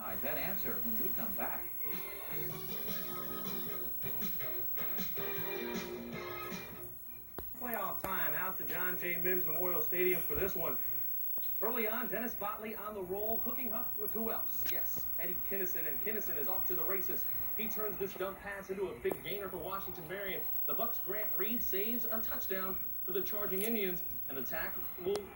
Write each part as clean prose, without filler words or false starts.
analyze that answer when we come back. Playoff time out to John J. Mims Memorial Stadium for this one. Early on, Dennis Botley on the roll, hooking up with who else? Yes, Eddie Kinnison, and Kinnison is off to the races. He turns this dump pass into a big gainer for Washington Marion. The Bucks' Grant Reed saves a touchdown for the charging Indians, and the tackle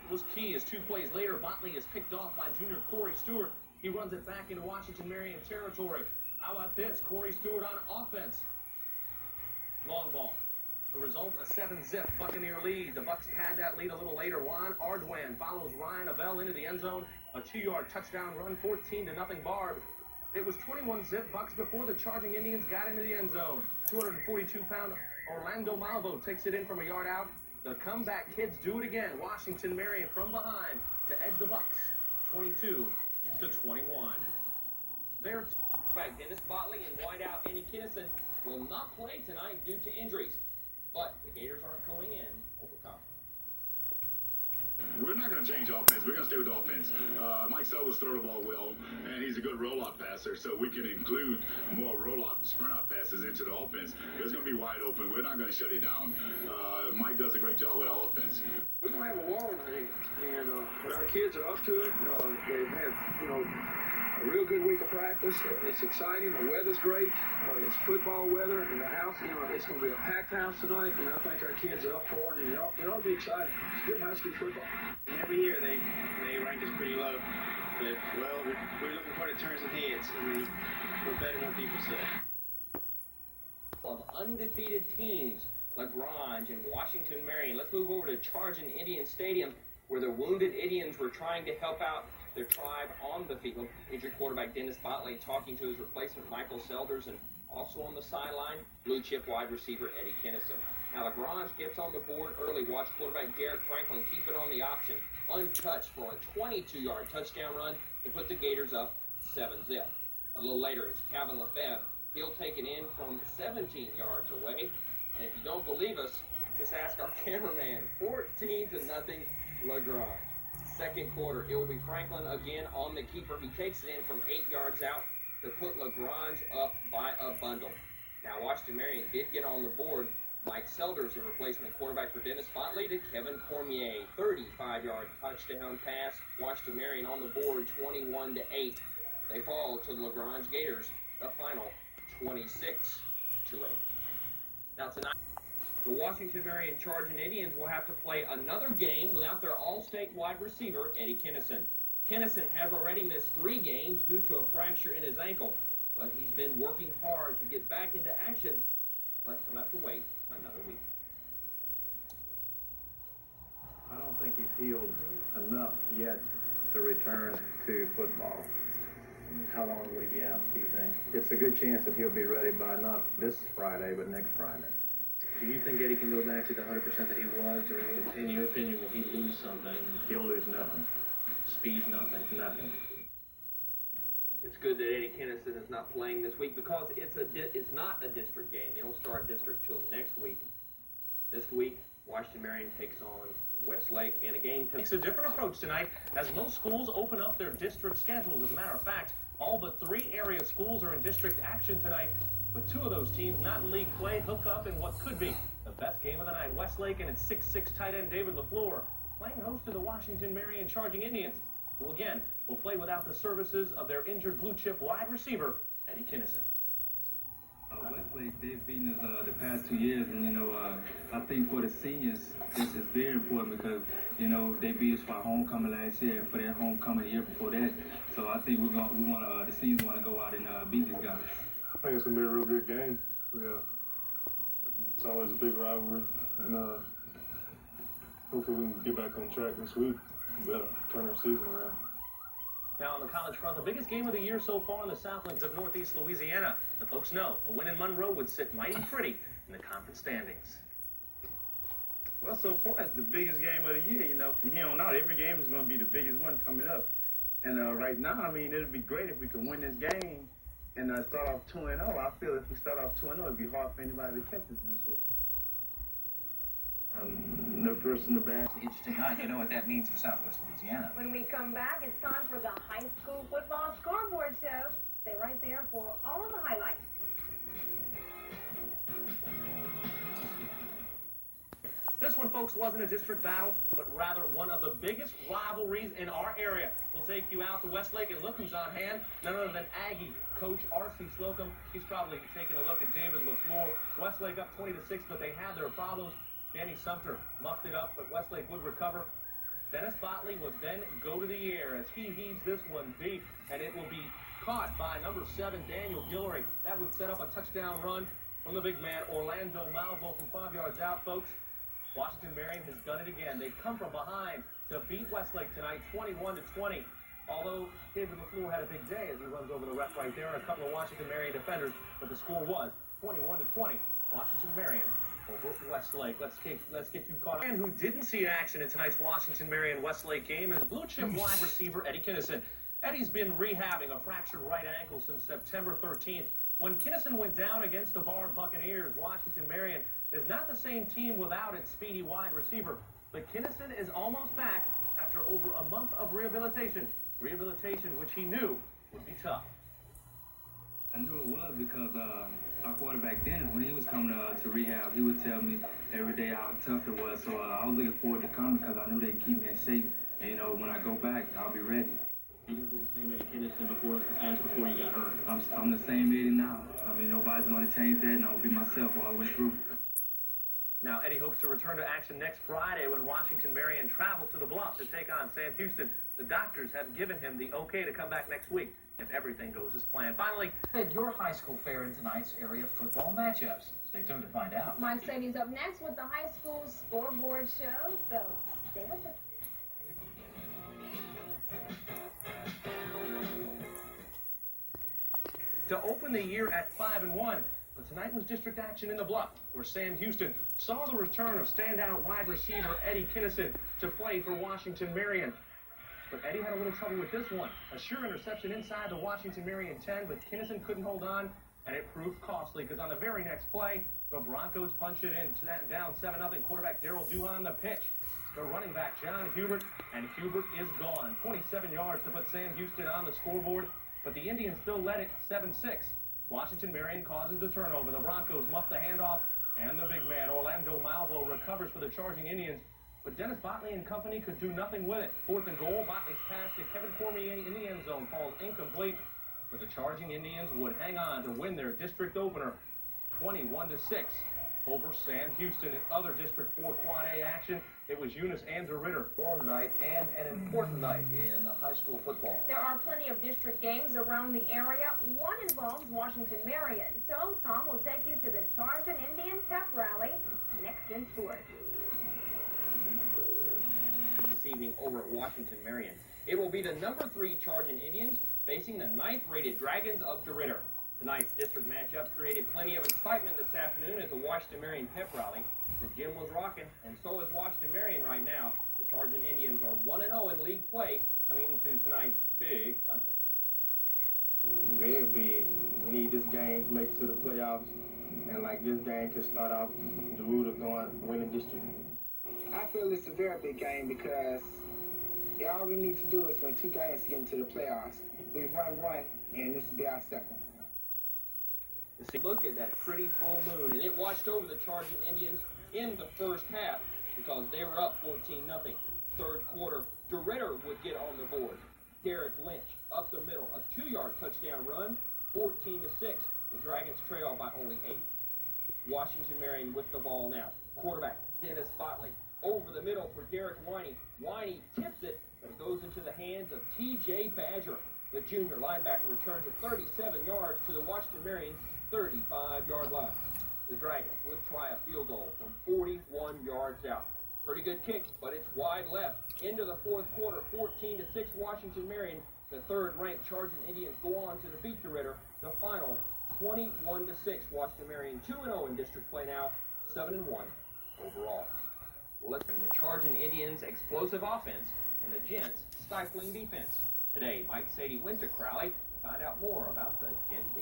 was key as 2 plays later, Botley is picked off by junior Corey Stewart. He runs it back into Washington Marion territory. How about this? Corey Stewart on offense. Long ball. The result, a 7-zip Buccaneer lead. The Bucks pad that lead a little later. Juan Arduan follows Ryan Abell into the end zone. A 2-yard touchdown run, 14-0 Barb. It was 21-zip Bucks before the charging Indians got into the end zone. 242-pound Orlando Malvo takes it in from a yard out. The comeback kids do it again. Washington Marion from behind to edge the Bucks, 22-21. There, Dennis Botley and wideout Eddie Kinnison will not play tonight due to injuries. But the Gators aren't going in overcome. We're not going to change offense. We're going to stay with the offense. Mike Sellers throw the ball well, and he's a good rollout passer, so we can include more rollout and sprint out passes into the offense. It's going to be wide open. We're not going to shut it down. Mike does a great job with our offense. We're going to have a wall tonight, and but our kids are up to it. They've had, a real good week of practice. It's exciting. The weather's great. It's football weather in the house. It's going to be a packed house tonight, and I think our kids are up for it. And it ought to be exciting. It's good high school football. And every year they rank us pretty low. But, well, we're looking for it to turn some heads. We're better than what people say. Of undefeated teams, LaGrange and Washington Marion. Let's move over to Charging Indian Stadium, where the wounded Indians were trying to help out their tribe on the field. Injured quarterback Dennis Botley talking to his replacement Michael Selders, and also on the sideline, blue chip wide receiver Eddie Kinnison. Now LaGrange gets on the board early. Watch quarterback Derek Franklin keep it on the option, untouched for a 22-yard touchdown run to put the Gators up 7-zip. A little later, it's Calvin Lefebvre. He'll take it in from 17 yards away. And if you don't believe us, just ask our cameraman. 14-0 LaGrange. Second quarter, it will be Franklin again on the keeper. He takes it in from 8 yards out to put LaGrange up by a bundle. Now, Washington Marion did get on the board. Mike Selders, the replacement quarterback for Dennis Botley, to Kevin Cormier. 35-yard touchdown pass. Washington Marion on the board, 21-8. They fall to the LaGrange Gators, the final 26-8. Now tonight, the Washington Marion Charging Indians will have to play another game without their all-state wide receiver, Eddie Kinnison. Kinnison has already missed 3 games due to a fracture in his ankle, but he's been working hard to get back into action, but he'll have to wait another week. I don't think he's healed enough yet to return to football. How long will he be out, do you think? It's a good chance that he'll be ready by not this Friday, but next Friday. Do you think Eddie can go back to the 100% that he was, or in your opinion, will he lose something? He'll lose nothing. Speed, nothing. Nothing. It's good that Eddie Kinnison is not playing this week because it's not a district game. They don't start district till next week. This week, Washington Marion takes on Westlake in a game takes a different approach tonight as most schools open up their district schedules. As a matter of fact, all but 3 area schools are in district action tonight, with 2 of those teams not in league play hook up in what could be the best game of the night. Westlake and its 6'6" tight end David LaFleur playing host to the Washington Marion Charging Indians, who again will play without the services of their injured blue chip wide receiver Eddie Kinnison. Westlake, they've beaten us the past 2 years, and I think for the seniors, this is very important because they beat us for our homecoming last year and for their homecoming the year before that. So I think the seniors want to go out and beat these guys. I think it's gonna be a real good game. Yeah, it's always a big rivalry, and hopefully we can get back on track this week. We better turn our season around. Now on the college front, the biggest game of the year so far in the Southlands of Northeast Louisiana. The folks know a win in Monroe would sit mighty pretty in the conference standings. Well, so far it's the biggest game of the year. From here on out, every game is going to be the biggest one coming up. And right now, it'd be great if we could win this game and start off 2-0. I feel if we start off 2-0, it'd be hard for anybody to catch us this year. No first in the back. Interesting night. You know what that means for Southwest Louisiana. When we come back, it's time for the high school football scoreboard show. folks, wasn't a district battle, but rather one of the biggest rivalries in our area. We'll take you out to Westlake, and look who's on hand. None other than Aggie coach R.C. Slocum. He's probably taking a look at David LaFleur. Westlake up 20-6, but they had their problems. Danny Sumter muffed it up, but Westlake would recover. Dennis Botley would then go to the air as he heaves this one deep, and it will be caught by number 7, Daniel Guillory. That would set up a touchdown run from the big man, Orlando Malvo, from 5 yards out, folks. Washington Marion has done it again. They come from behind to beat Westlake tonight, 21-20. Although David LaFleur had a big day as he runs over the ref right there and a couple of Washington Marion defenders, but the score was 21-20. Washington Marion over Westlake. Let's get you caught up. And who didn't see action in tonight's Washington Marion Westlake game is blue chip wide receiver Eddie Kinnison. Eddie's been rehabbing a fractured right ankle since September 13th. When Kinnison went down against the Bar Buccaneers, Washington Marion is not the same team without its speedy wide receiver. But Kinnison is almost back after over a month of rehabilitation. Rehabilitation which he knew would be tough. I knew it was because our quarterback Dennis, when he was coming to rehab, he would tell me every day how tough it was. So I was looking forward to coming because I knew they'd keep me in shape. And, you know, when I go back, I'll be ready. You were the same Eddie Kinnison before you got hurt. I'm the same Eddie now. I mean, nobody's going to change that, and I'll be myself all the way through. Now, Eddie hopes to return to action next Friday when Washington Marion travels to the Bluff to take on Sam Houston. The doctors have given him the okay to come back next week if everything goes as planned. Finally, Your high school fare in tonight's area football matchups. Stay tuned to find out. Mike Sadie's up next with the high school scoreboard show, so stay with us. to open the year at 5-1. But tonight was district action in the Bluff, where Sam Houston saw the return of standout wide receiver Eddie Kinnison to play for Washington Marion. But Eddie had a little trouble with this one. A sure interception inside the Washington Marion 10, but Kinnison couldn't hold on, and it proved costly because on the very next play, the Broncos punch it in, down 7-0. Quarterback Daryl Duhan the pitch. The running back John Hubert, and Hubert is gone. 27 yards to put Sam Houston on the scoreboard, but the Indians still led it 7-6. Washington Marion causes the turnover. The Broncos muff the handoff, and the big man Orlando Malvo recovers for the charging Indians. But Dennis Botley and company could do nothing with it. 4th and goal, Botley's pass to Kevin Cormier in the end zone falls incomplete. But the charging Indians would hang on to win their district opener 21-6 over Sam Houston. In other District 4 Quad A action, it was Eunice Ritter. Warm night and an important night in high school football. There are plenty of district games around the area. One involves Washington Marion. So Tom will take you to the Charging Indian Pep Rally next in Tours. This evening over at Washington Marion. It will be the number 3 Charging Indians facing the 9th-rated Dragons of DeRidder. Tonight's district matchup created plenty of excitement this afternoon at the Washington Marion Pep Rally. The gym was rocking, and so is Washington Marion right now. The Charging Indians are 1-0 in league play coming into tonight's big contest. Very big. We need this game to make it to the playoffs, and like this game can start off the route of winning district. I feel it's a very big game because all we need to do is win 2 games to get into the playoffs. We've won 1, and this will be our 2nd. Look at that pretty full moon, and it washed over the Charging Indians in the first half because they were up 14-0. Third quarter, DeRidder would get on the board. Derek Lynch up the middle, a 2-yard touchdown run, 14-6. The Dragons trail by only 8. Washington Marion with the ball now. Quarterback Dennis Botley over the middle for Derek Winey. Winey tips it, but it goes into the hands of T.J. Badger. The junior linebacker returns it 37 yards to the Washington Marion 35-yard line. The Dragons would try a field goal from 41 yards out. Pretty good kick, but it's wide left. Into the fourth quarter, 14-6 Washington Marion. The 3rd-ranked Charging Indians go on to defeat DeRidder. The final 21-6 Washington Marion 2-0 in district play now, 7-1 overall. Let's bring the Charging Indians' explosive offense and the Gents' stifling defense. Today, Mike Sadie went to Crowley to find out more about the Gent D.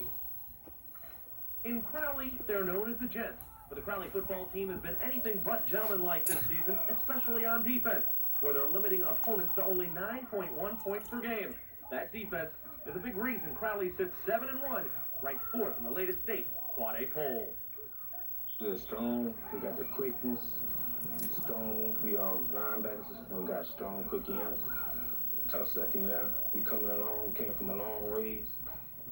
In Crowley, they're known as the Gents, but the Crowley football team has been anything but gentlemanlike this season, especially on defense, where they're limiting opponents to only 9.1 points per game. That defense is a big reason Crowley sits 7-1, ranked 4th in the latest state Quad A poll. We're strong. We got the quickness. strong. We are linebackers. We got strong, quick end, tough secondary. We coming along, came from a long ways,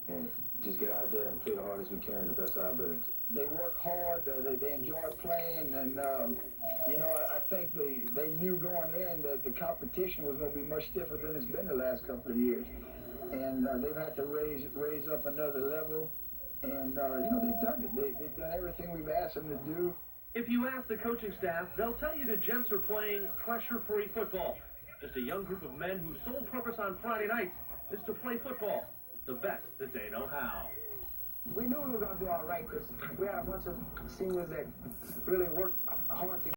and just get out there and play the hardest we can, the best of our ability. They work hard. They enjoy playing, and I think they knew going in that the competition was going to be much stiffer than it's been the last couple of years, and they've had to raise up another level, and they've done it. They've done everything we've asked them to do. If you ask the coaching staff, they'll tell you the Gents are playing pressure-free football. Just a young group of men whose sole purpose on Friday nights is to play football the best that they know how. We knew we were going to do all right because we had a bunch of seniors that really worked hard to